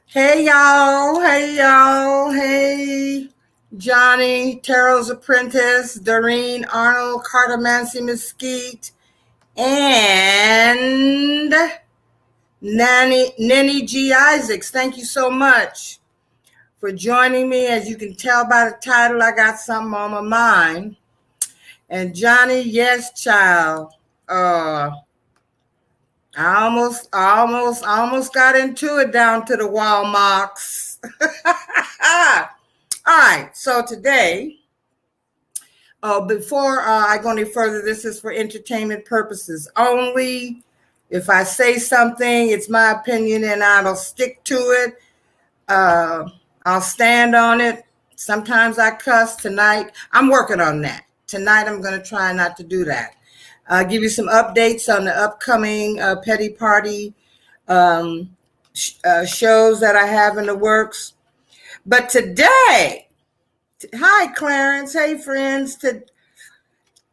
Hey y'all, hey y'all, hey Johnny, Terrell's Apprentice, Doreen Arnold, Carter Mancy Mesquite, and Nanny G. Isaacs. Thank you so much for joining me. As you can tell by the title, I got something on my mind. And Johnny, yes, child. Uh, I almost got into it down to the Walmarts. All right, so today, before I go any further, this is for entertainment purposes only. If I say something, it's my opinion and I'll stick to it. Uh, I'll stand on it. Sometimes I cuss. Tonight, I'm working on that. Tonight, I'm going to try not to do that. I'll give you some updates on the upcoming Petty Party shows that I have in the works. But today, hi Clarence, hey friends.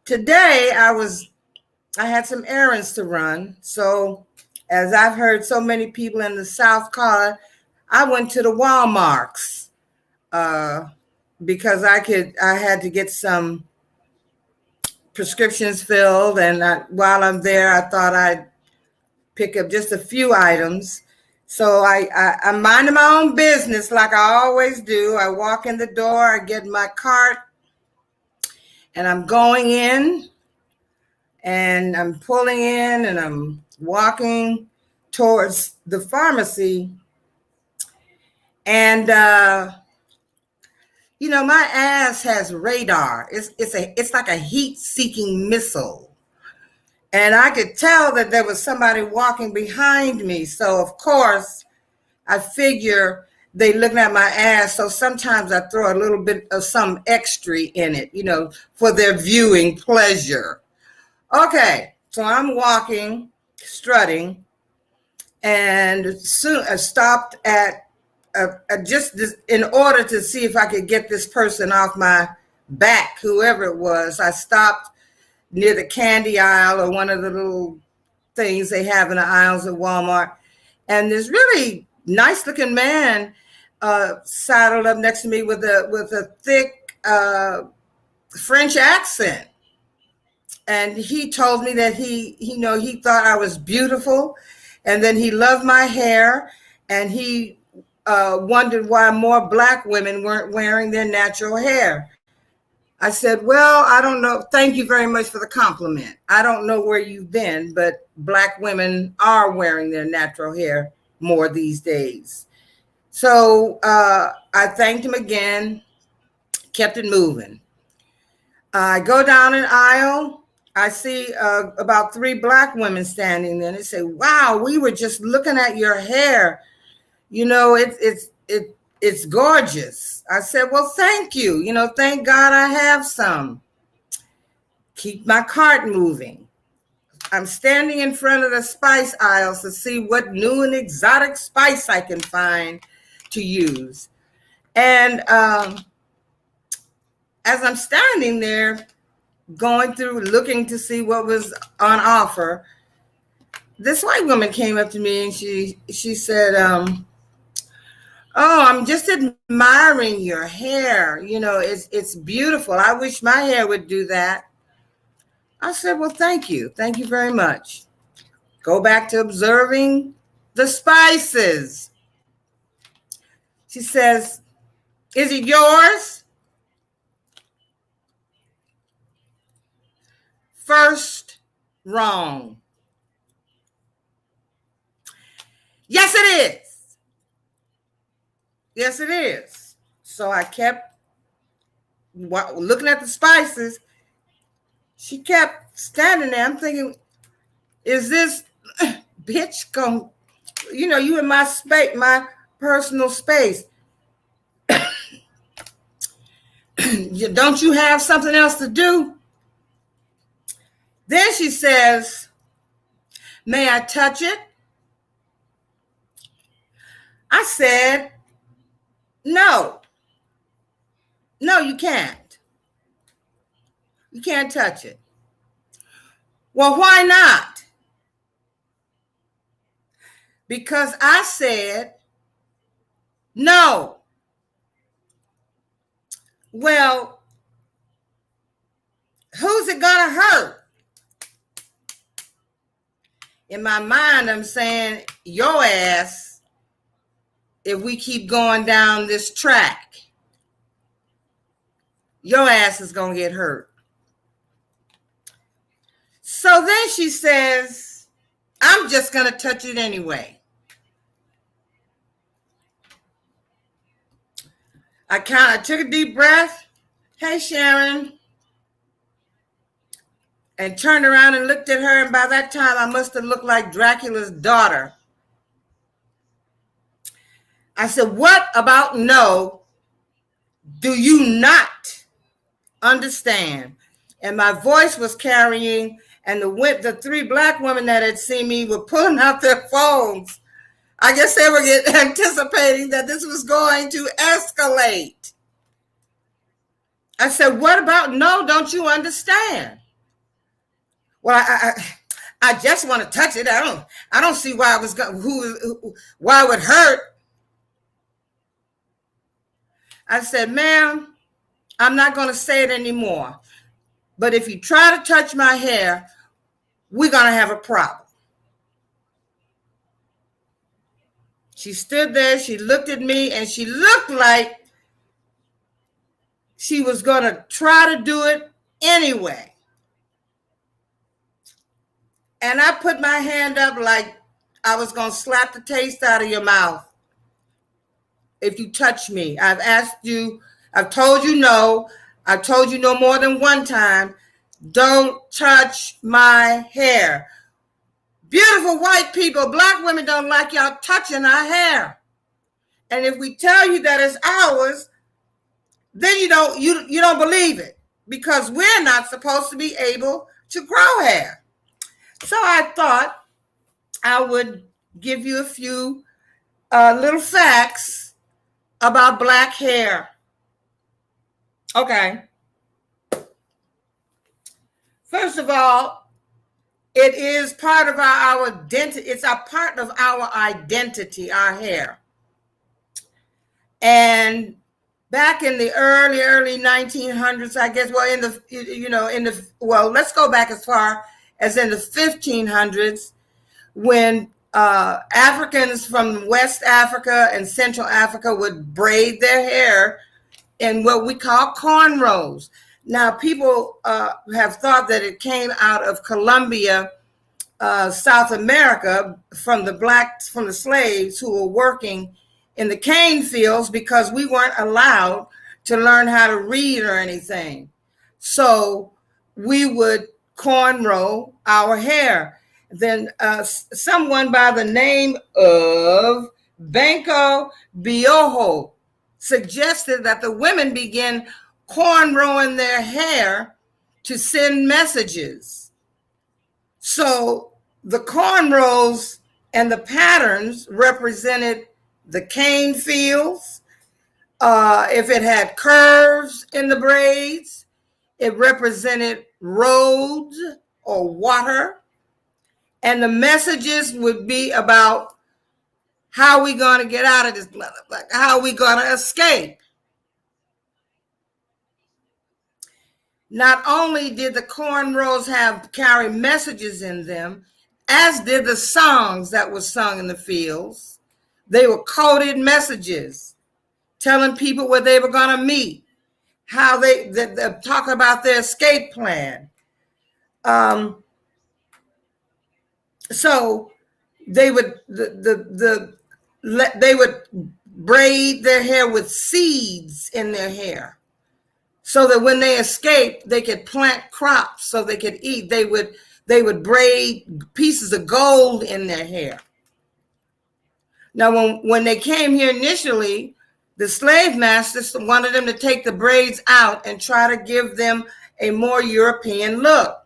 Today I had some errands to run. So as I've heard so many people in the South call it, I went to the Walmarts because I had to get some prescriptions filled, and while I'm there, I thought I'd pick up just a few items. So I'm minding my own business like I always do. I walk in the door, I get my cart, and I'm going in, and I'm pulling in, and I'm walking towards the pharmacy. And my ass has radar. It's like a heat-seeking missile. And I could tell that there was somebody walking behind me. So, of course, I figure they looking at my ass. So sometimes I throw a little bit of some extra in it, for their viewing pleasure. Okay, so I'm walking, strutting, and soon I stopped at just this, in order to see if I could get this person off my back, whoever it was. I stopped near the candy aisle or one of the little things they have in the aisles at Walmart. And this really nice looking man saddled up next to me with a thick French accent. And he told me that he thought I was beautiful, and then he loved my hair, and he wondered why more Black women weren't wearing their natural hair. I said, well, I don't know. Thank you very much for the compliment. I don't know where you've been, but Black women are wearing their natural hair more these days. So I thanked him again, kept it moving. I go down an aisle. I see about 3 Black women standing there. And they say, wow, we were just looking at your hair. It's gorgeous. I said, well, thank you. Thank God I have some. Keep my cart moving. I'm standing in front of the spice aisles to see what new and exotic spice I can find to use. And as I'm standing there, going through, looking to see what was on offer, this white woman came up to me and she said, oh, I'm just admiring your hair. It's beautiful. I wish my hair would do that. I said, well, thank you. Thank you very much. Go back to observing the spices. She says, is it yours? First, wrong. Yes, it is. Yes, it is. So I kept looking at the spices. She kept standing there. I'm thinking, is this bitch going, you in my space, my personal space. Don't you have something else to do? Then she says, may I touch it? I said, no. No, you can't. You can't touch it. Well, why not? because I said no. Well, who's it gonna hurt? In my mind, I'm saying your ass, if we keep going down this track, your ass is gonna get hurt. So then she says, I'm just gonna touch it anyway. I took a deep breath. Hey, Sharon. And turned around and looked at her, and by that time I must have looked like Dracula's daughter. I said, what about no? Do you not understand? And my voice was carrying, and the three black women that had seen me were pulling out their phones. I guess they were anticipating that this was going to escalate. I said, what about no? Don't you understand? Well, I just want to touch it. I don't see why it was why it would hurt. I said, ma'am, I'm not going to say it anymore. But if you try to touch my hair, we're going to have a problem. She stood there, she looked at me, and she looked like she was going to try to do it anyway. And I put my hand up like I was going to slap the taste out of your mouth if you touch me. I've asked you, I've told you no. I've told you no more than one time. Don't touch my hair. Beautiful white people, black women don't like y'all touching our hair. And if we tell you that it's ours, then you don't believe it, because we're not supposed to be able to grow hair. So I thought I would give you a few little facts about black hair. Okay. First of all, it is part of our identity. It's a part of our identity, our hair. And back in the early 1900s, I guess, let's go back as far as in the 1500s, when Africans from West Africa and Central Africa would braid their hair in what we call cornrows. Now, people have thought that it came out of Colombia, South America, from the slaves who were working in the cane fields, because we weren't allowed to learn how to read or anything. So we would cornrow our hair. Then someone by the name of Banco Biojo suggested that the women begin cornrowing their hair to send messages. So the cornrows and the patterns represented the cane fields. If it had curves in the braids, it represented roads or water. And the messages would be about how we going to get out of this motherfucker, how we going to escape. Not only did the cornrows carry messages in them, as did the songs that were sung in the fields. They were coded messages telling people where they were going to meet, how they talk about their escape plan. So they would they would braid their hair with seeds in their hair, so that when they escaped, they could plant crops so they could eat. They would braid pieces of gold in their hair. Now, when they came here initially, the slave masters wanted them to take the braids out and try to give them a more European look.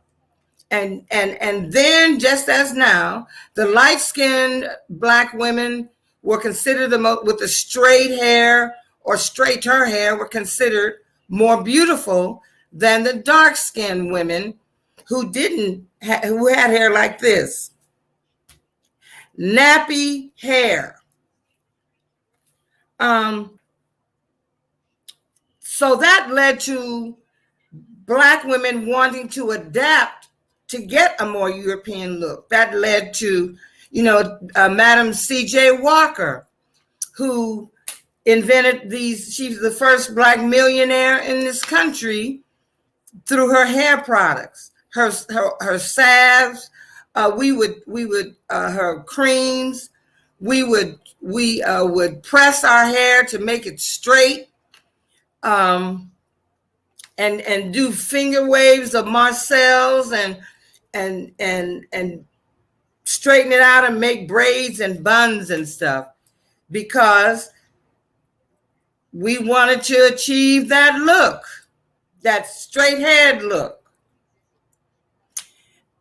And then, just as now, the light-skinned black women were considered with the straight hair or straighter hair were considered more beautiful than the dark-skinned women who had hair like this. nappy hair. So that led to Black women wanting to adapt to get a more European look. That led to, Madam C.J. Walker, who invented these. She's the first Black millionaire in this country through her hair products, her salves. We would her creams. We would press our hair to make it straight. And do finger waves of Marcel's and straighten it out and make braids and buns and stuff, because we wanted to achieve that look, that straight-haired look.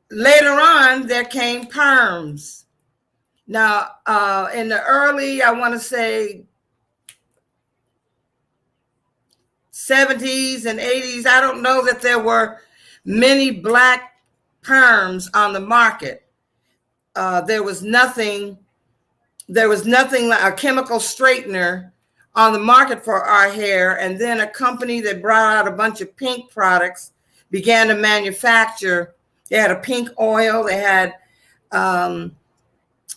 Later on, there came perms. Now, in the early, I want to say, 70s and 80s, I don't know that there were many Black perms on the market. There was nothing like a chemical straightener on the market for our hair. And then a company that brought out a bunch of pink products began to manufacture. They had a pink oil. They had a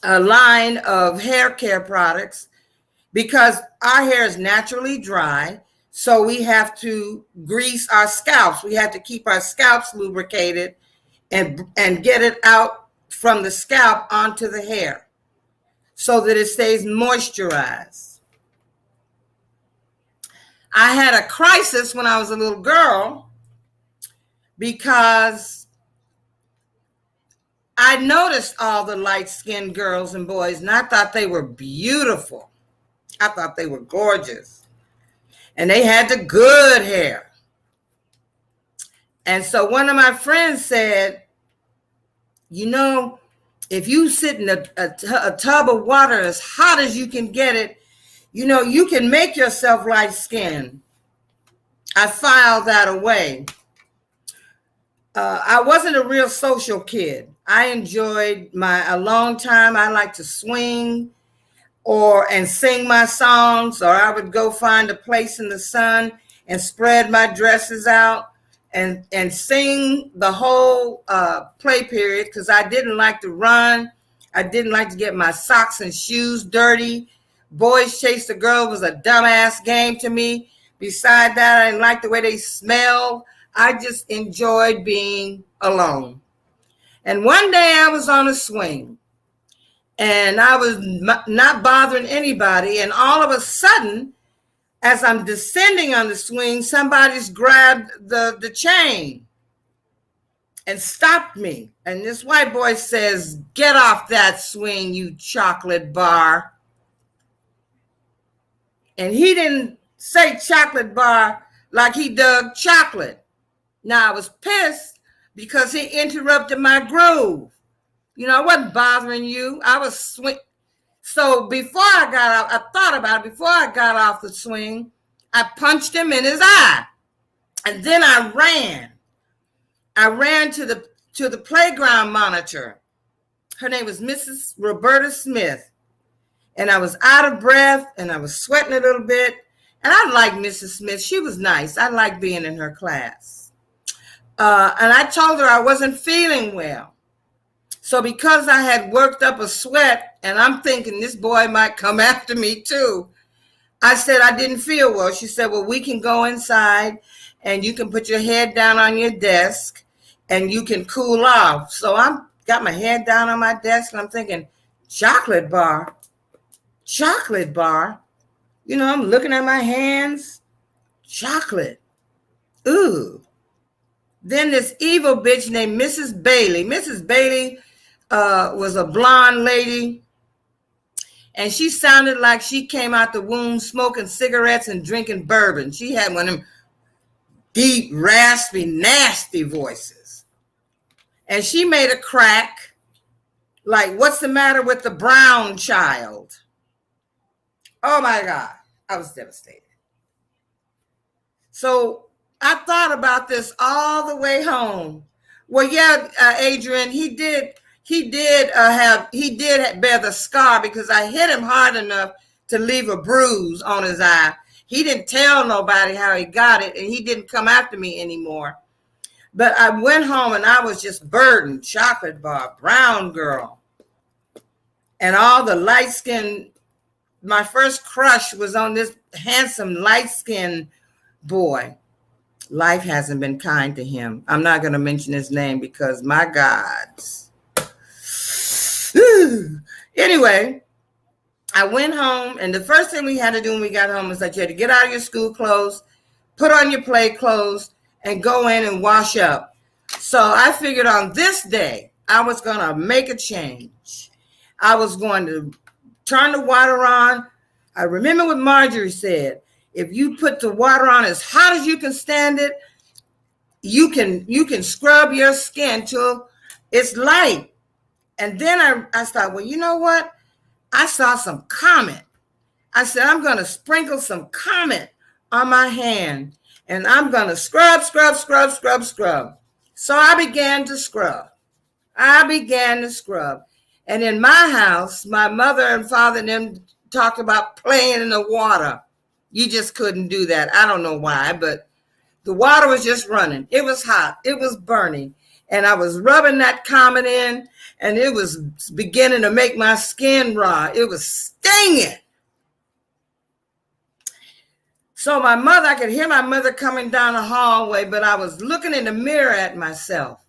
line of hair care products, because our hair is naturally dry. So we have to grease our scalps. We have to keep our scalps lubricated and get it out from the scalp onto the hair so that it stays moisturized. I had a crisis when I was a little girl, because I noticed all the light-skinned girls and boys, and I thought they were beautiful. I thought they were gorgeous. And they had the good hair. And so one of my friends said, if you sit in a tub of water as hot as you can get it, you can make yourself light skinned. I filed that away. I wasn't a real social kid. I enjoyed my alone time. I like to swing and sing my songs, or I would go find a place in the sun and spread my dresses out and sing the whole play period, because I didn't like to run. I didn't like to get my socks and shoes dirty. Boys chase the girl was a dumbass game to me. Beside that, I didn't like the way they smelled. I just enjoyed being alone. And one day I was on a swing, and I was not bothering anybody. And all of a sudden, as I'm descending on the swing, somebody's grabbed the chain and stopped me. And this white boy says, "Get off that swing, you chocolate bar." And he didn't say chocolate bar like he dug chocolate. Now, I was pissed because he interrupted my groove. I wasn't bothering you. I was swing. So before I got off, I thought about it. Before I got off the swing, I punched him in his eye. And then I ran. I ran to the playground monitor. Her name was Mrs. Roberta Smith. And I was out of breath, and I was sweating a little bit. And I liked Mrs. Smith. She was nice. I liked being in her class. And I told her I wasn't feeling well. So because I had worked up a sweat, and I'm thinking this boy might come after me too, I said I didn't feel well. She said, "Well, we can go inside and you can put your head down on your desk and you can cool off." So I got my head down on my desk, and I'm thinking, chocolate bar. I'm looking at my hands. Chocolate. Ooh. Then this evil bitch named Mrs. Bailey. Mrs. Bailey was a blonde lady, and she sounded like she came out the womb smoking cigarettes and drinking bourbon. She had one of them deep, raspy, nasty voices. And she made a crack like, "What's the matter with the brown child?" Oh my God, I was devastated. So I thought about this all the way home. Well, yeah, Adrian, he he did bear the scar because I hit him hard enough to leave a bruise on his eye. He didn't tell nobody how he got it, and he didn't come after me anymore. But I went home and I was just burdened, chocolate bar, brown girl. And all the light skin, my first crush was on this handsome light skinned boy. Life hasn't been kind to him. I'm not going to mention his name because my God. Anyway, I went home, and the first thing we had to do when we got home was that you had to get out of your school clothes, put on your play clothes, and go in and wash up. So I figured on this day, I was going to make a change. I was going to turn the water on. I remember what Marjorie said. If you put the water on as hot as you can stand it, you can scrub your skin till it's light. And then I thought, well, you know what? I saw some Comet. I said, I'm going to sprinkle some Comet on my hand, and I'm going to scrub. So I began to scrub. And in my house, my mother and father and them talked about playing in the water. You just couldn't do that. I don't know why, but the water was just running. It was hot. It was burning. And I was rubbing that Comet in, and it was beginning to make my skin raw. It was stinging. So I could hear my mother coming down the hallway, but I was looking in the mirror at myself.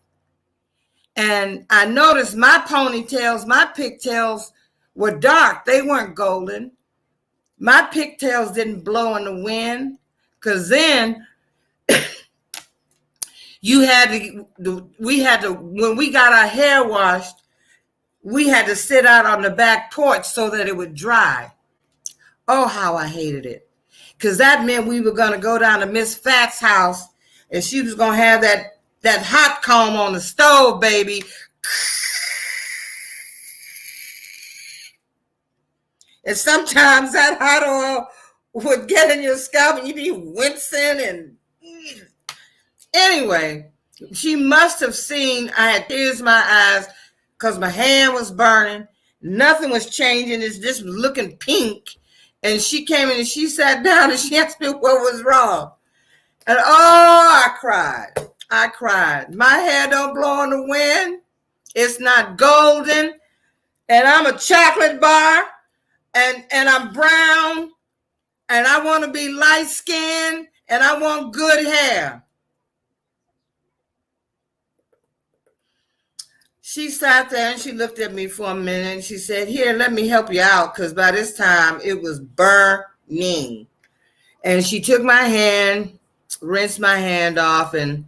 And I noticed my pigtails were dark. They weren't golden. My pigtails didn't blow in the wind, because then when we got our hair washed, we had to sit out on the back porch so that it would dry. Oh, how I hated it. Because that meant we were going to go down to Miss Fat's house, and she was going to have that hot comb on the stove, baby. And sometimes that hot oil would get in your scalp and you'd be wincing. And anyway, she must have seen I had tears in my eyes because my hand was burning. Nothing was changing. It's just looking pink. And she came in and she sat down and she asked me what was wrong. And I cried. My hair don't blow in the wind. It's not golden. And I'm a chocolate bar. And I'm brown, and I want to be light skinned, and I want good hair. She sat there and she looked at me for a minute, and she said, here, let me help you out, because by this time it was burning. And she took my hand, rinsed my hand off, and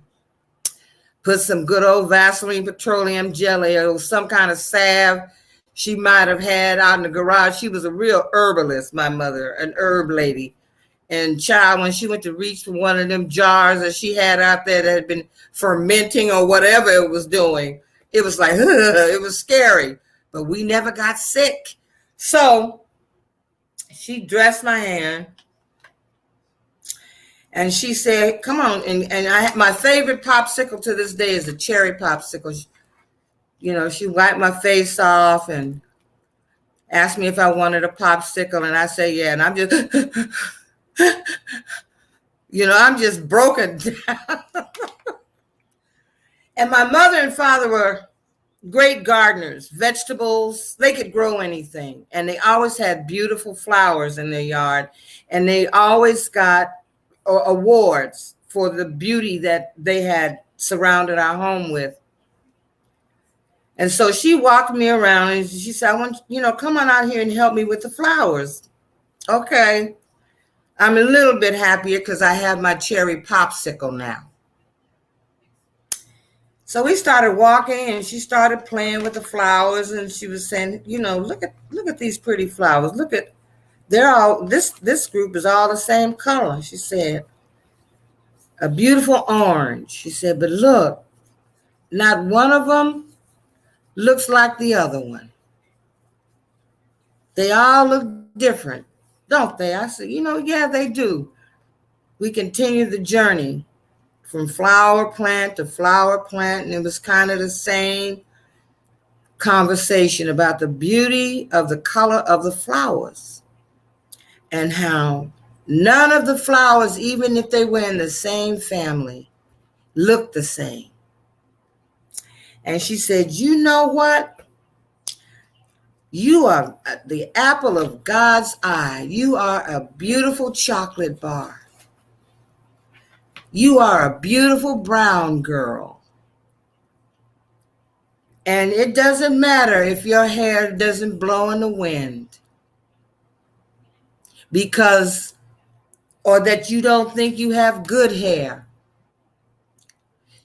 put some good old Vaseline petroleum jelly or some kind of salve she might have had out in the garage. She was a real herbalist, my mother, an herb lady. And child, when she went to reach for one of them jars that she had out there that had been fermenting or whatever it was doing, it was like, it was scary. But we never got sick. So she dressed my hand. And she said, come on. And my favorite popsicle to this day is the cherry popsicle. You know, she wiped my face off and asked me if I wanted a popsicle. And I said, yeah. And I'm just, I'm just broken down. And my mother and father were great gardeners, vegetables. They could grow anything. And they always had beautiful flowers in their yard. And they always got awards for the beauty that they had surrounded our home with. And so she walked me around and she said, I want, come on out here and help me with the flowers. Okay. I'm a little bit happier because I have my cherry popsicle now. So we started walking and she started playing with the flowers and she was saying, look at these pretty flowers. They're all, this group is all the same color. She said, a beautiful orange. She said, but look, not one of them looks like the other one. They all look different, don't they? I said, yeah, they do. We continued the journey from flower plant to flower plant, and it was kind of the same conversation about the beauty of the color of the flowers and how none of the flowers, even if they were in the same family, look the same. And she said, you know what? You are the apple of God's eye. You are a beautiful chocolate bar. You are a beautiful brown girl. And it doesn't matter if your hair doesn't blow in the wind, because, or that you don't think you have good hair.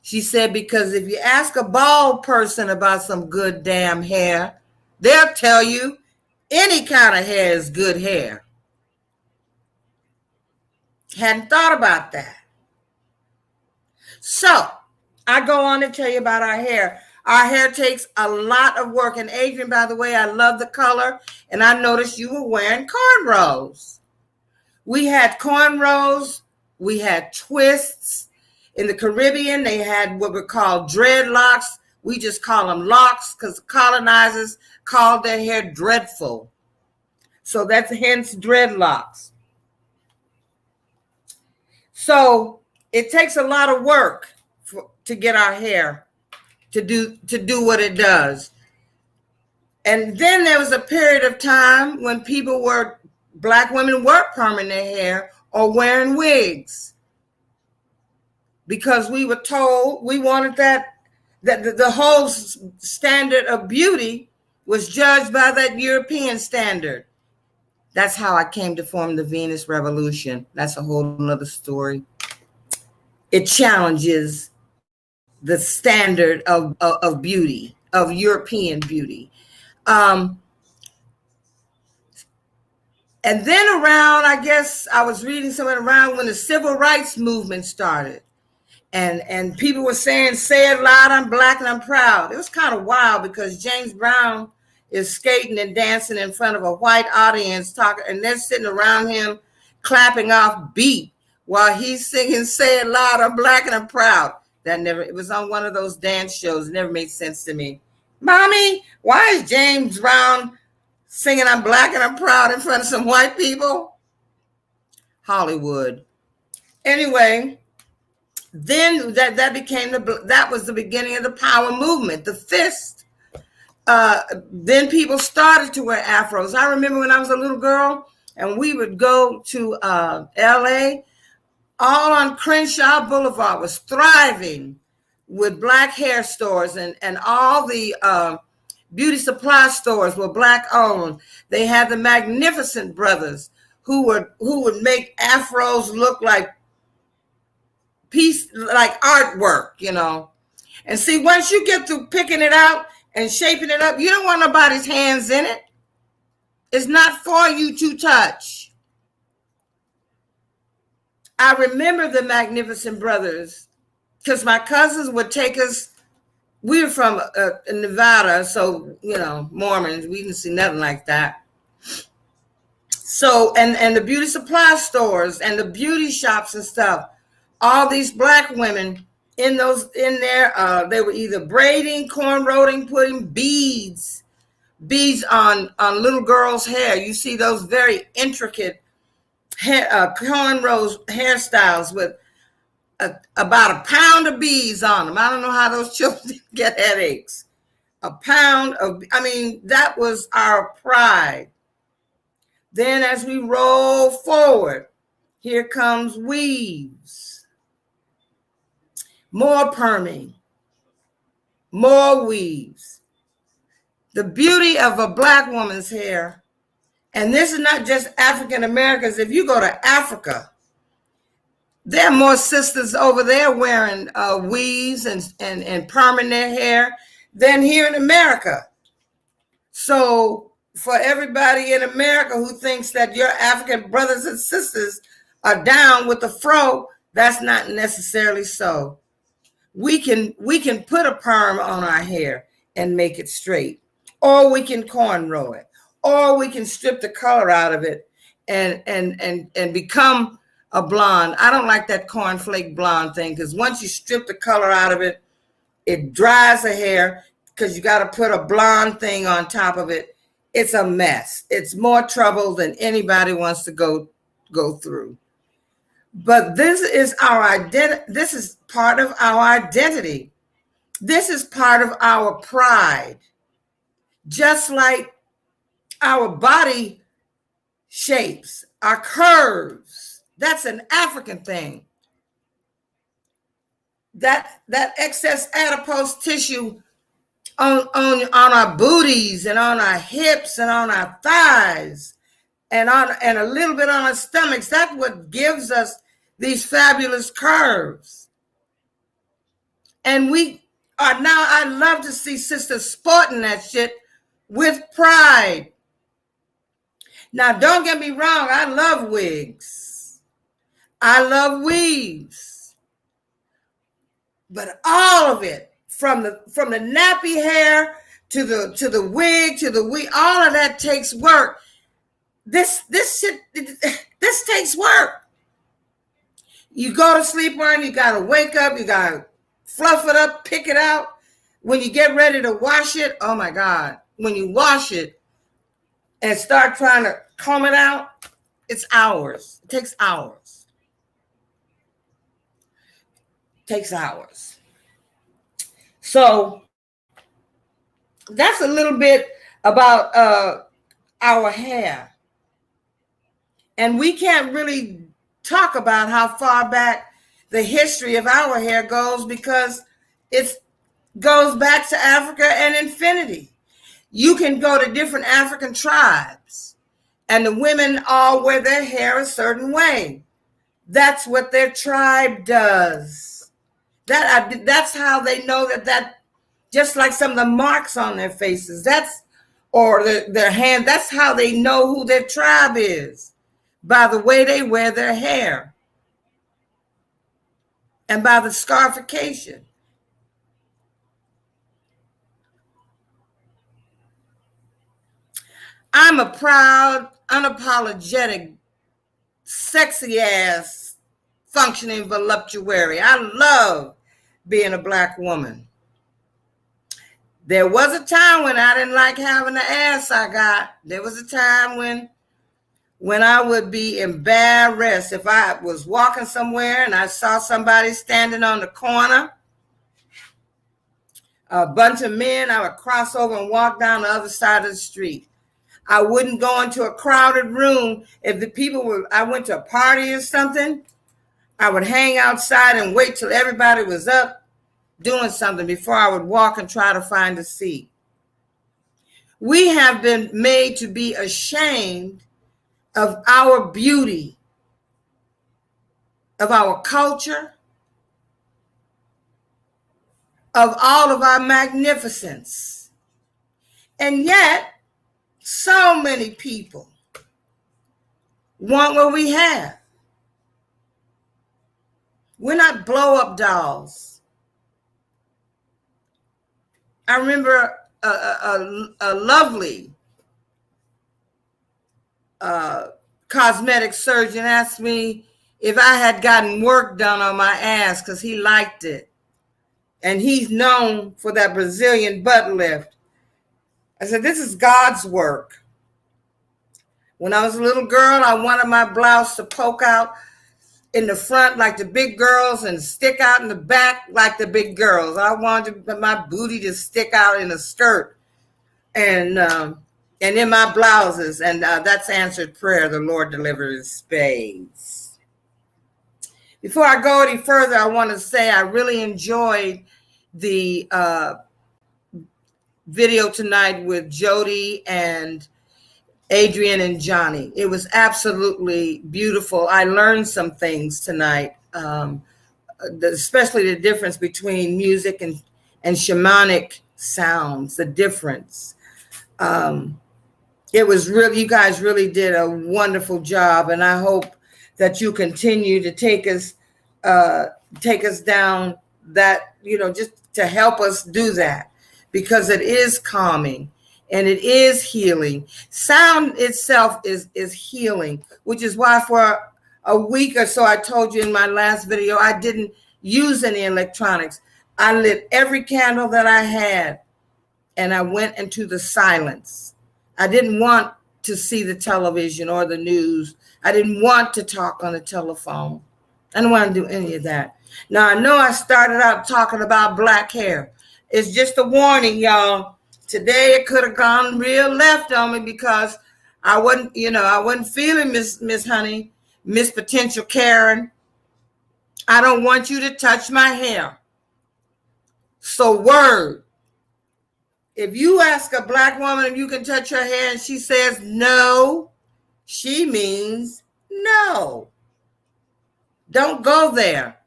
She said, because if you ask a bald person about some good damn hair, they'll tell you any kind of hair is good hair. Hadn't thought about that. So I go on to tell you about our hair. Our hair takes a lot of work. And Adrian, by the way, I love the color. And I noticed you were wearing cornrows. We had cornrows. We had twists. In the Caribbean, they had what were called dreadlocks. We just call them locks because colonizers called their hair dreadful. So that's hence dreadlocks. So it takes a lot of work to get our hair to do what it does. And then there was a period of time when black women were perming their hair or wearing wigs, because we were told we wanted that the whole standard of beauty was judged by that European standard. That's how I came to form the Venus Revolution. That's a whole nother story. It challenges the standard of beauty, of European beauty. And then around, I guess I was reading somewhere around when the civil rights movement started. And people were saying, say it loud, I'm black and I'm proud. It was kind of wild because James Brown is skating and dancing in front of a white audience talking, and they're sitting around him clapping off beat while he's singing, say it loud, I'm black and I'm proud. It was on one of those dance shows. It never made sense to me. Mommy, why is James Brown singing I'm black and I'm proud in front of some white people? Hollywood. Anyway, then that was the beginning of the power movement, the fist. Then people started to wear afros. I remember when I was a little girl and we would go to LA, all on Crenshaw Boulevard was thriving with black hair stores, and all the beauty supply stores were black owned. They had the Magnificent Brothers who would make afros look like artwork, you know. And see, once you get through picking it out and shaping it up, you don't want nobody's hands in it. It's not for you to touch. I remember the Magnificent Brothers because my cousins would take us. We were from Nevada, so, you know, Mormons, we didn't see nothing like that. So, and the beauty supply stores and the beauty shops and stuff, all these black women in there, they were either braiding, cornrowing, putting beads on little girls' hair. You see those very intricate cornrows hairstyles with about a pound of beads on them. I don't know how those children get headaches. A pound of, that was our pride. Then as we roll forward, here comes weaves. More perming, more weaves. The beauty of a black woman's hair, and this is not just African Americans. If you go to Africa, there are more sisters over there wearing weaves and perming their hair than here in America. So for everybody in America who thinks that your African brothers and sisters are down with the fro, that's not necessarily so. We can put a perm on our hair and make it straight, or we can cornrow it, or we can strip the color out of it and become a blonde. I don't like that cornflake blonde thing because once you strip the color out of it, it dries the hair. because you got to put a blonde thing on top of it. It's a mess. It's more trouble than anybody wants to go through. But this is our identity. This is part of our identity. This is part of our pride. Just like our body shapes, our curves. That's an African thing. That excess adipose tissue on our booties and on our hips and on our thighs and a little bit on our stomachs, that's what gives us these fabulous curves. And we are now, I love to see sisters sporting that shit with pride. Now, don't get me wrong, I love wigs. I love weaves. But all of it, from the nappy hair to the wig, all of that takes work. This takes work. You go to sleep on, you gotta wake up, you gotta fluff it up, pick it out. When you get ready to wash it, oh my God, when you wash it and start trying to comb it out, it's hours. It takes hours. Takes hours. So that's a little bit about our hair. And we can't really talk about how far back the history of our hair goes because it goes back to Africa and infinity. You can go to different African tribes and the women all wear their hair a certain way. That's what their tribe does. That's how they know that just like some of the marks on their faces, or their hand, that's how they know who their tribe is, by the way they wear their hair and by the scarification. I'm a proud, unapologetic, sexy ass, functioning voluptuary. I love being a Black woman. There was a time when I didn't like having the ass I got. There was a time when I would be embarrassed if I was walking somewhere and I saw somebody standing on the corner, a bunch of men, I would cross over and walk down the other side of the street. I wouldn't go into a crowded room. If the people were, I went to a party or something, I would hang outside and wait till everybody was up doing something before I would walk and try to find a seat. We have been made to be ashamed of our beauty, of our culture, of all of our magnificence. And yet, so many people want what we have. We're not blow-up dolls. I remember a lovely cosmetic surgeon asked me if I had gotten work done on my ass because he liked it. And he's known for that Brazilian butt lift. I said, this is God's work. When I was a little girl, I wanted my blouse to poke out in the front like the big girls and stick out in the back like the big girls. I wanted my booty to stick out in a skirt and in my blouses. And that's answered prayer. The Lord delivers spades. Before I go any further, I want to say I really enjoyed the video tonight with Jody and Adrian and Johnny. It was absolutely beautiful. I learned some things tonight, especially the difference between music and shamanic sounds, the difference. It was really, you guys really did a wonderful job, and I hope that you continue to take us down that, just to help us do that, because it is calming. And it is healing. Sound itself is healing, which is why for a week or so, I told you in my last video, I didn't use any electronics. I lit every candle that I had and I went into the silence. I didn't want to see the television or the news. I didn't want to talk on the telephone. I didn't want to do any of that. Now, I know I started out talking about black hair. It's just a warning, y'all. Today it could have gone real left on me because I wasn't feeling Miss Honey, Miss Potential Karen. I don't want you to touch my hair. So word. If you ask a black woman if you can touch her hair and she says no, she means no. Don't go there.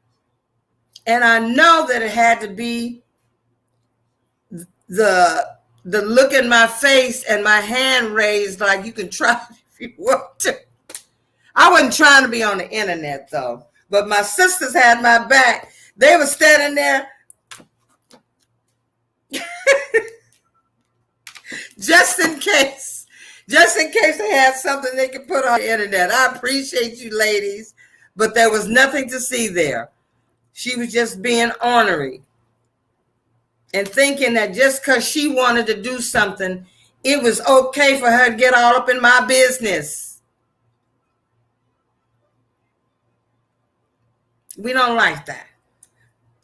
And I know that it had to be the look in my face and my hand raised like you can try if you want to. I wasn't trying to be on the internet though, but my sisters had my back. They were standing there just in case they had something they could put on the internet. I appreciate you ladies, but there was nothing to see there. She was just being ornery and thinking that just because she wanted to do something, it was okay for her to get all up in my business. We don't like that.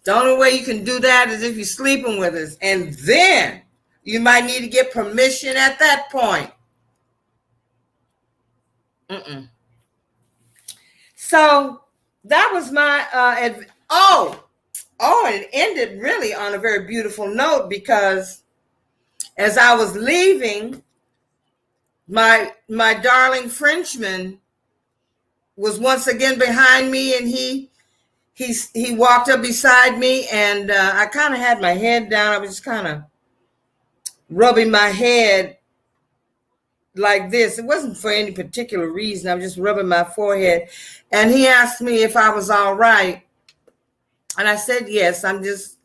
The only way you can do that is if you're sleeping with us. And then you might need to get permission at that point. So that was my, and it ended really on a very beautiful note because as I was leaving, my darling Frenchman was once again behind me, and he walked up beside me, and I kind of had my head down. I was just kind of rubbing my head like this. It wasn't for any particular reason. I was just rubbing my forehead, and he asked me if I was all right, and I said yes. I'm just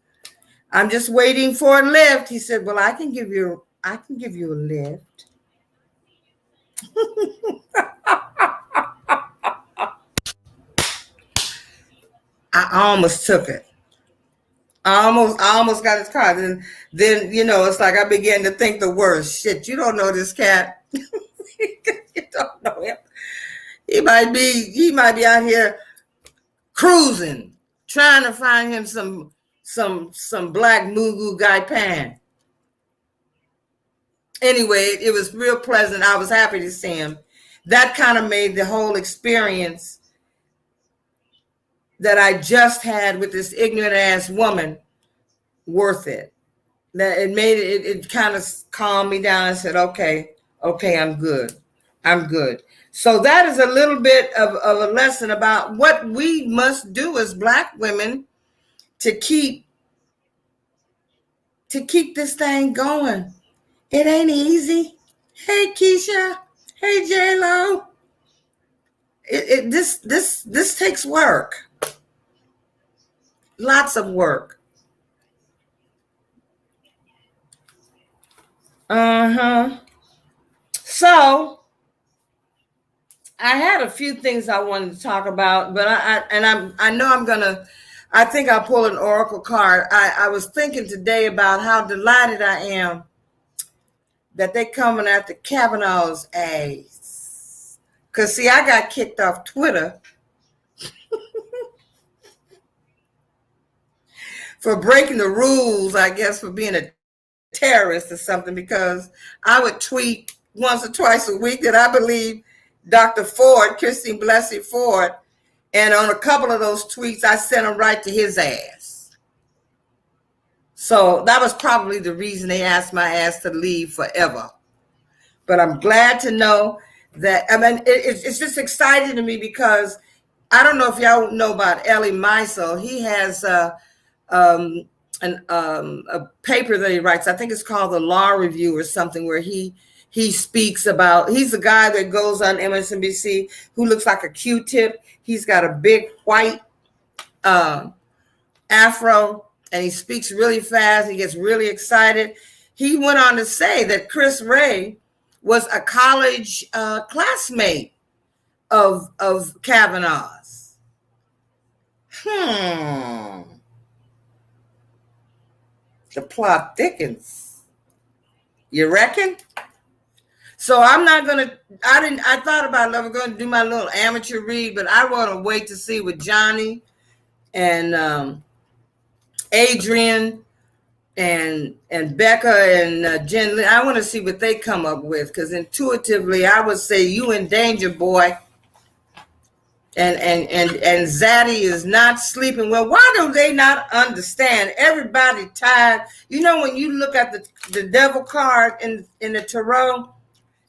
waiting for a lift. He said, "Well, I can give you a lift." I almost took it. I almost got his car. Then it's like I began to think the worst. Shit, you don't know this cat. You don't know him. He might be out here cruising, trying to find him some black Mugu guy pan. Anyway, it was real pleasant. I was happy to see him. That kind of made the whole experience that I just had with this ignorant ass woman worth it. That it made it kind of calmed me down and said, okay, I'm good. So that is a little bit of a lesson about what we must do as black women to keep this thing going. It ain't easy. Hey, Keisha. Hey, J-Lo. This takes work. Lots of work. So I had a few things I wanted to talk about, but I think I'll pull an oracle card. I was thinking today about how delighted I am that they coming after Kavanaugh's ass. Because, see, I got kicked off Twitter for breaking the rules, I guess, for being a terrorist or something, because I would tweet once or twice a week that I believe Dr. Ford, Christine Blasey Ford, and on a couple of those tweets, I sent them right to his ass. So that was probably the reason they asked my ass to leave forever. But I'm glad to know that, I mean, it's just exciting to me because I don't know if y'all know about Elie Mysel. He has a paper that he writes. I think it's called the Law Review or something, where he speaks about, he's the guy that goes on MSNBC who looks like a Q-tip. He's got a big white afro, and he speaks really fast. He gets really excited. He went on to say that Chris Wray was a college classmate of Kavanaugh's. The plot thickens. You reckon? So I'm not gonna. I thought about I was going to do my little amateur read, but I want to wait to see what Johnny and Adrian and Becca and Jen. I want to see what they come up with, because intuitively I would say you in danger, boy. And Zaddy is not sleeping well. Why do they not understand? Everybody tired. You know, when you look at the devil card in the tarot,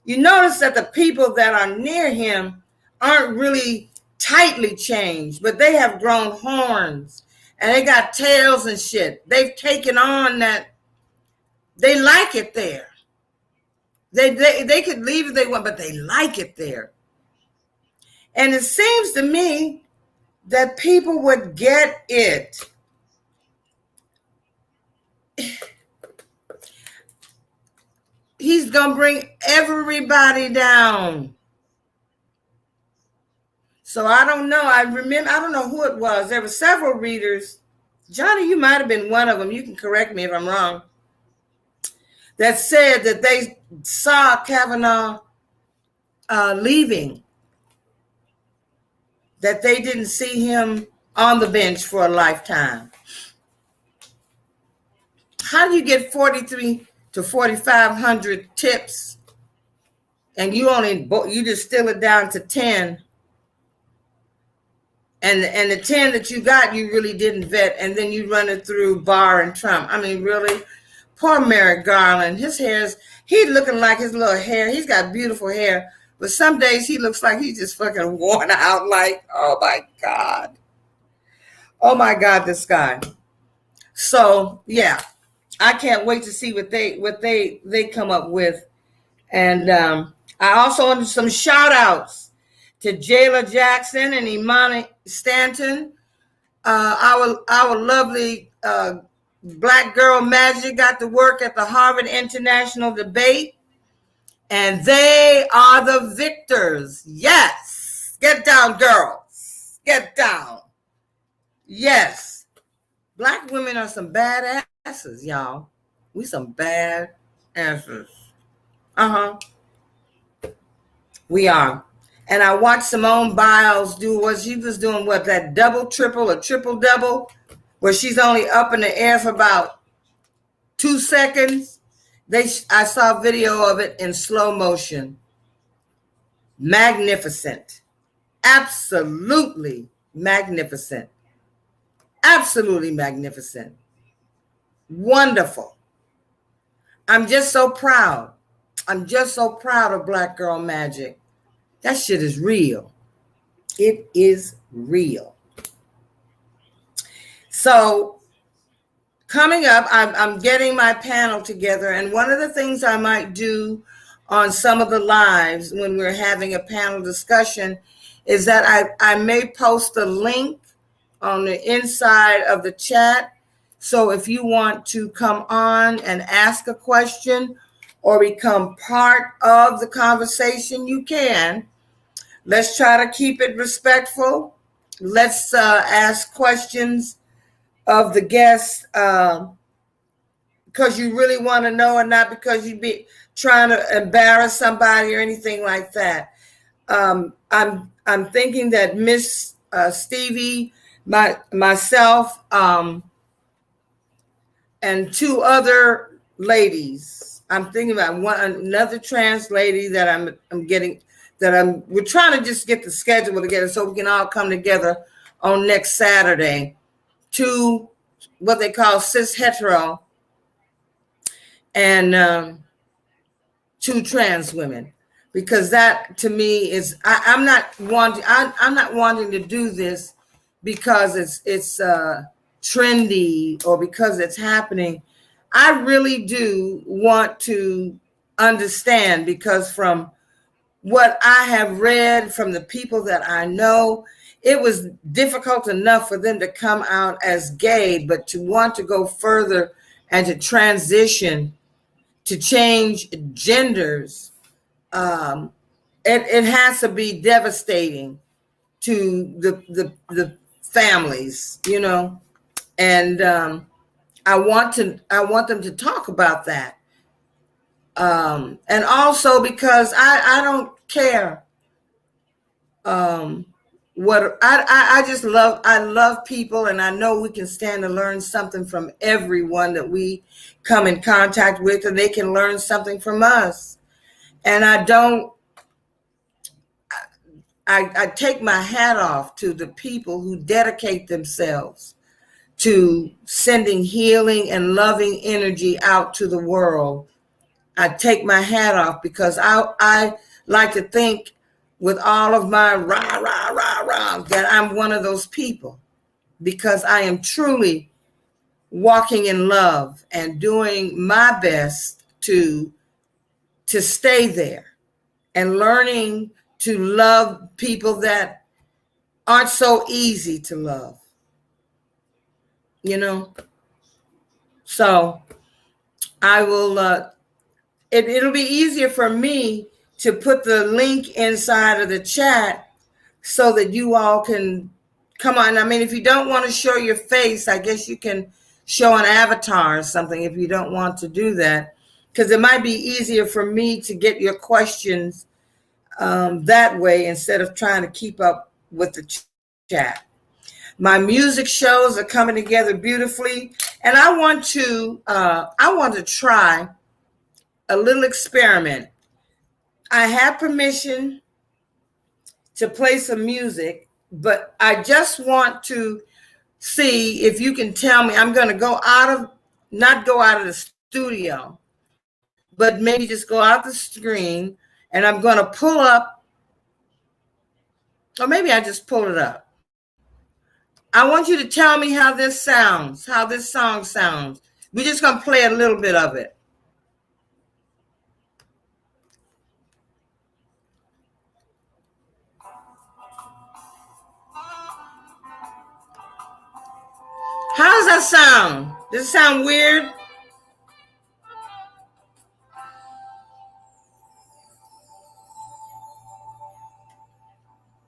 you notice that the people that are near him aren't really tightly changed, but they have grown horns and they got tails and shit. They've taken on that. They like it there. They could leave if they want, but they like it there. And it seems to me that people would get it. He's going to bring everybody down. So I don't know. I don't know who it was. There were several readers. Johnny, you might have been one of them. You can correct me if I'm wrong. That said that they saw Kavanaugh leaving. That they didn't see him on the bench for a lifetime. How do you get 43 to 4,500 tips and you distill it down to 10? And the 10 that you got, you really didn't vet, and then you run it through Barr and Trump. I mean, really? Poor Merrick Garland. He's looking like his little hair. He's got beautiful hair. But some days he looks like he's just fucking worn out. Like, oh my God. Oh my God, this guy. So yeah, I can't wait to see what they come up with. And I also want some shout outs to Jayla Jackson and Imani Stanton. Our lovely Black Girl Magic got to work at the Harvard International Debate. And they are the victors. Yes. Get down, girls. Get down. Yes. Black women are some bad asses, y'all. We some bad asses. Uh-huh. We are. And I watched Simone Biles do what she was doing, that double, triple, or triple double, where she's only up in the air for about 2 seconds. I saw a video of it in slow motion. Magnificent. Absolutely magnificent. Absolutely magnificent. Wonderful. I'm just so proud. I'm just so proud of Black Girl Magic. That shit is real. It is real. So coming up, I'm getting my panel together, and one of the things I might do on some of the lives when we're having a panel discussion is that I may post a link on the inside of the chat. So if you want to come on and ask a question or become part of the conversation, you can. Let's try to keep it respectful. Let's ask questions of the guests because you really want to know, and not because you be trying to embarrass somebody or anything like that. I'm thinking that Miss Stevie, myself, and 2 other ladies. I'm thinking about another trans lady that I'm getting. We're trying to just get the schedule together so we can all come together on next Saturday. 2 what they call cis hetero and 2 trans women, because that to me is I'm not wanting to do this because it's trendy or because it's happening. I really do want to understand, because from what I have read from the people that I know, it was difficult enough for them to come out as gay, but to want to go further and to transition, to change genders, it has to be devastating to the families, you know. And I want them to talk about that. And also because I don't care what I just love people, and I know we can stand to learn something from everyone that we come in contact with, and they can learn something from us. And I take my hat off to the people who dedicate themselves to sending healing and loving energy out to the world. I take my hat off because I like to think with all of my rah, rah, rah, rah, that I'm one of those people, because I am truly walking in love and doing my best to stay there and learning to love people that aren't so easy to love, you know? So I will, it'll be easier for me to put the link inside of the chat so that you all can come on. I mean, if you don't want to show your face, I guess you can show an avatar or something if you don't want to do that, because it might be easier for me to get your questions that way instead of trying to keep up with the chat. My music shows are coming together beautifully, and I want to try a little experiment. I have permission to play some music, but I just want to see if you can tell me. I'm going to not go out of the studio, but maybe just go out the screen, and I'm going to pull up, or maybe I just pull it up. I want you to tell me how this sounds, how this song sounds. We're just going to play a little bit of it. How does that sound? Does it sound weird?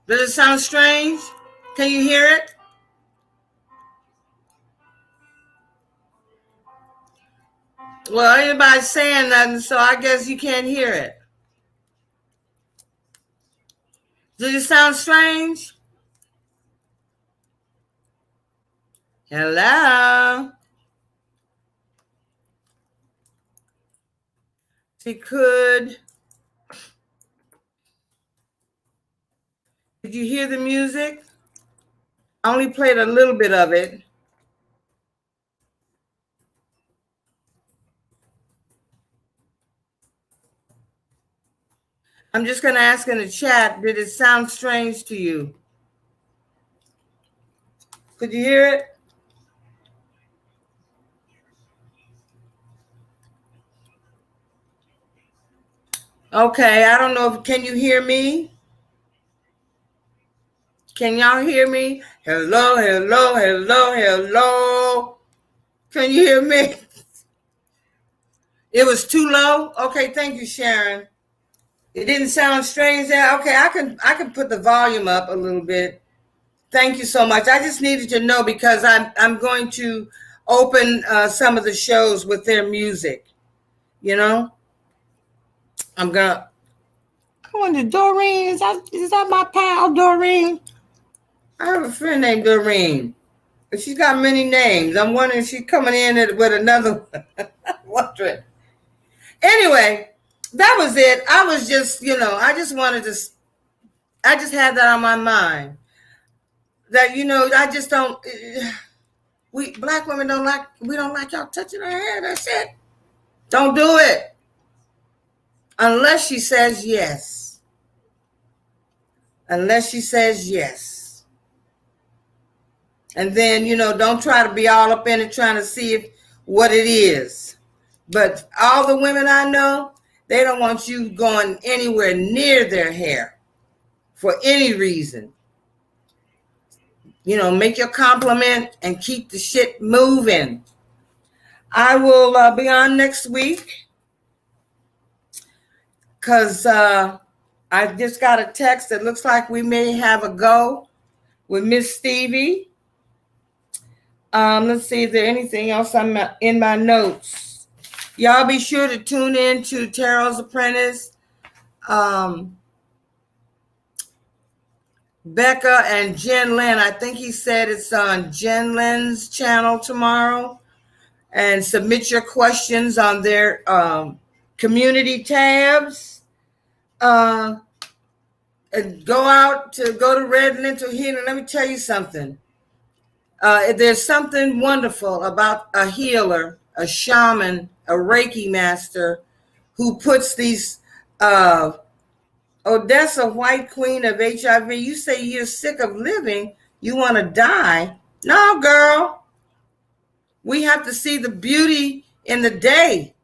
Does it sound strange? Can you hear it? Well, anybody's saying nothing, so I guess you can't hear it. Does it sound strange? Hello? She could. Did you hear the music? I only played a little bit of it. I'm just going to ask in the chat, did it sound strange to you? Could you hear it? Okay, I don't know. Can you hear me? Can y'all hear me? Hello, hello, hello, hello. Can you hear me? It was too low? Okay, thank you, Sharon. It didn't sound strange there. Okay, I can put the volume up a little bit. Thank you so much. I just needed to know because I'm going to open some of the shows with their music. You know, I wonder, Doreen, is that my pal, Doreen? I have a friend named Doreen. She's got many names. I'm wondering if she's coming in with another one. Anyway, that was it. I was just, I just had that on my mind. That, I just don't, we black women we don't like y'all touching our hair. That's it. Don't do it. Unless she says yes. Unless she says yes. And then, don't try to be all up in it trying to see what it is. But all the women I know, they don't want you going anywhere near their hair for any reason. Make your compliment and keep the shit moving. I will be on next week because I just got a text that looks like we may have a go with Miss Stevie. Let's see if there's anything else I'm in my notes. Y'all be sure to tune in to Tarot's Apprentice. Becca and Jen Lynn, I think he said it's on Jen Lynn's channel tomorrow. And submit your questions on their community tabs. And go to Red Lentil Healing. Let me tell you something. There's something wonderful about a healer, a shaman, a Reiki master who puts these Odessa, White Queen of HIV. You say you're sick of living, you want to die. No, girl. We have to see the beauty in the day.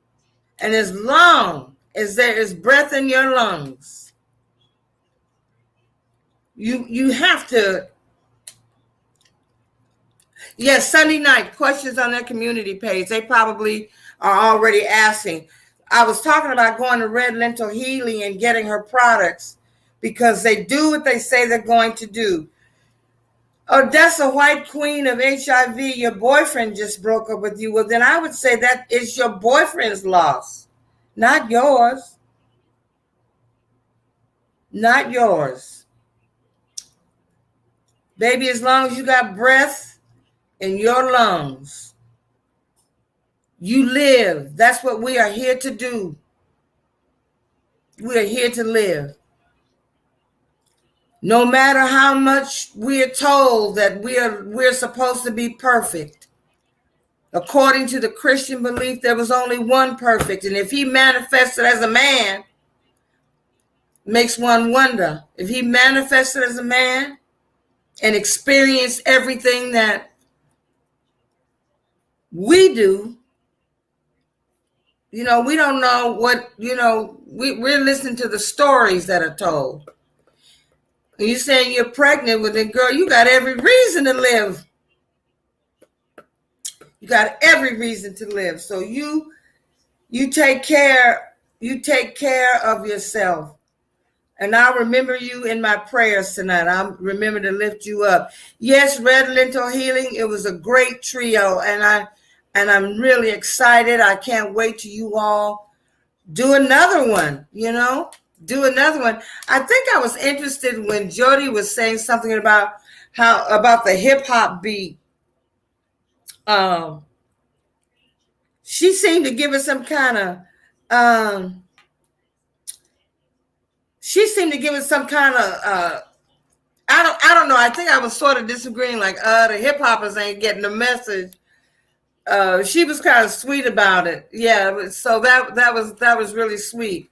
And as long as there is breath in your lungs, you have to. Yes, Sunday night, questions on their community page. They probably are already asking. I was talking about going to Red Lentil Healing and getting her products because they do what they say they're going to do. Odessa, White Queen of HIV, your boyfriend just broke up with you. Well, then I would say that is your boyfriend's loss, not yours. Not yours. Baby, as long as you got breath in your lungs, you live. That's what we are here to do. We are here to live. No matter how much we are told that we're supposed to be perfect. According to the Christian belief, there was only one perfect. And if he manifested as a man, makes one wonder. If he manifested as a man and experienced everything that we do, we don't know what, we're listening to the stories that are told. And you're saying you're pregnant with it, girl, you got every reason to live. You got every reason to live. So you take care of yourself. And I'll remember you in my prayers tonight. I'll remember to lift you up. Yes, Red Lentil Healing, it was a great trio, and I'm really excited. I can't wait till you all do another one, do another one. I think I was interested when Jody was saying something about the hip hop beat. She seemed to give us some kind of, I don't know. I think I was sort of disagreeing, like, the hip hoppers ain't getting the message. She was kind of sweet about it. Yeah. So that was really sweet.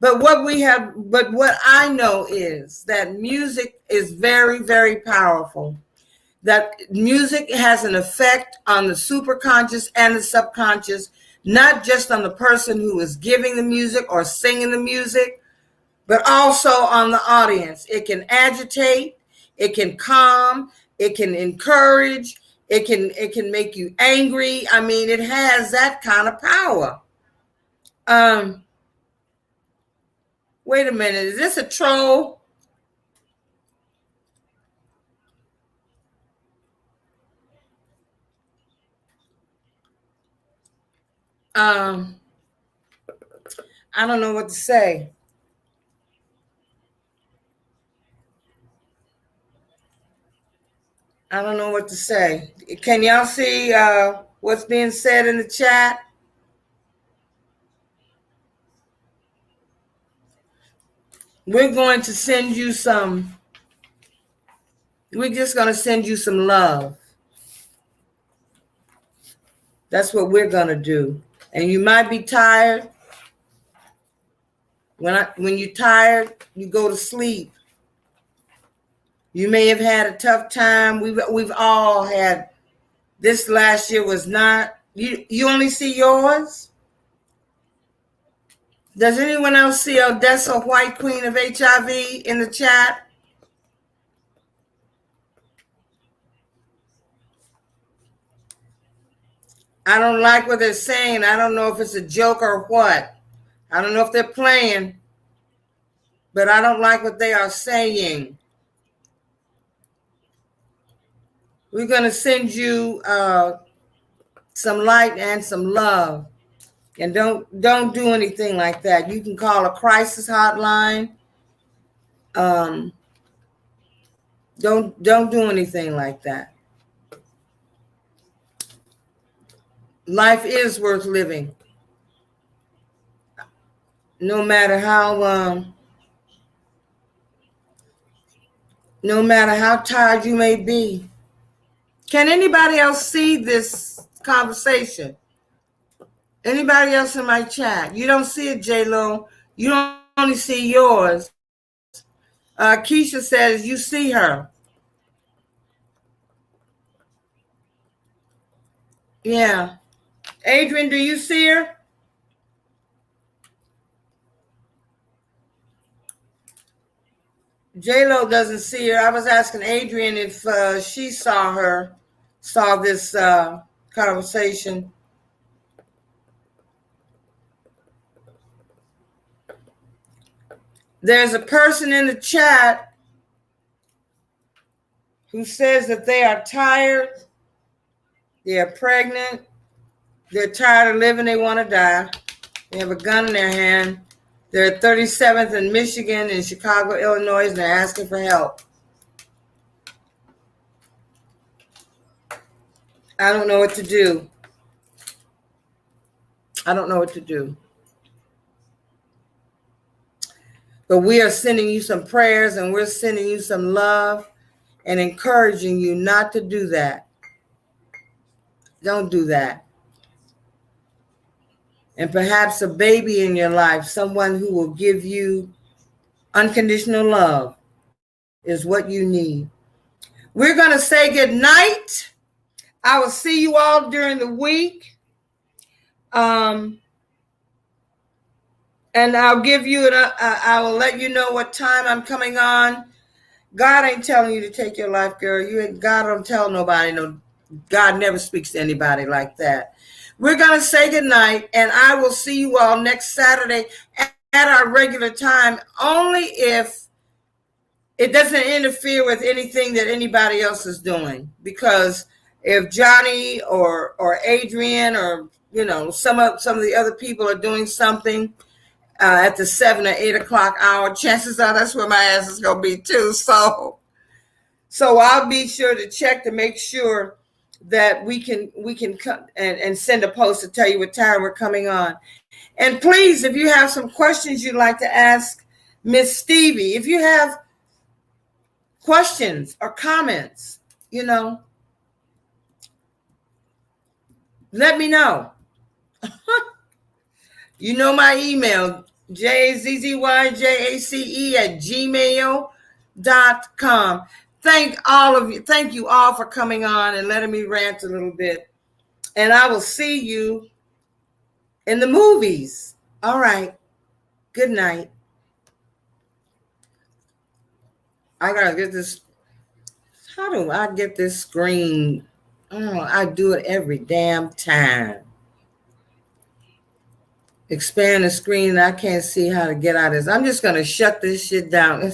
But what I know is that music is very, very powerful. That music has an effect on the superconscious and the subconscious, not just on the person who is giving the music or singing the music, but also on the audience. It can agitate, it can calm, it can encourage, it can make you angry. I mean, it has that kind of power. Wait a minute, is this a troll? I don't know what to say. I don't know what to say. Can y'all see what's being said in the chat? We're going to send you some. We're just going to send you some love. That's what we're going to do. And you might be tired. When you're tired, you go to sleep. You may have had a tough time. We've all had. This last year was not. You only see yours? Does anyone else see Odessa, White Queen of HIV in the chat? I don't like what they're saying. I don't know if it's a joke or what. I don't know if they're playing, but I don't like what they are saying. We're going to send you some light and some love. And don't do anything like that. You can call a crisis hotline. Don't do anything like that. Life is worth living. No matter how tired you may be. Can anybody else see this conversation? Anybody else in my chat? You don't see it, J-Lo. You don't only see yours. Keisha says you see her. Yeah. Adrian, do you see her? J-Lo doesn't see her. I was asking Adrian if she saw this conversation. There's a person in the chat who says that they are tired, they are pregnant, they're tired of living, they want to die. They have a gun in their hand. They're at 37th in Michigan and Chicago, Illinois, and they're asking for help. I don't know what to do. I don't know what to do. But we are sending you some prayers and we're sending you some love and encouraging you not to do that. Don't do that. And perhaps a baby in your life, someone who will give you unconditional love, is what you need. We're going to say good night. I will see you all during the week. And I'll give you I will let you know what time I'm coming on. God ain't telling you to take your life, girl. God don't tell nobody. No, God never speaks to anybody like that. We're going to say goodnight, and I will see you all next Saturday at our regular time, only if it doesn't interfere with anything that anybody else is doing. Because if Johnny or Adrian or some of the other people are doing something at the 7 or 8 o'clock hour, chances are that's where my ass is going to be too. So I'll be sure to check to make sure that we can come and send a post to tell you what time we're coming on. And please, if you have some questions you'd like to ask Miss Stevie, if you have questions or comments, let me know. You know my email, jzzYjace@gmail.com. Thank you all for coming on and letting me rant a little bit. And I will see you in the movies. All right. Good night. I gotta get this. How do I get this screen? Oh, I do it every damn time. Expand the screen and I can't see how to get out of this. I'm just gonna shut this shit down.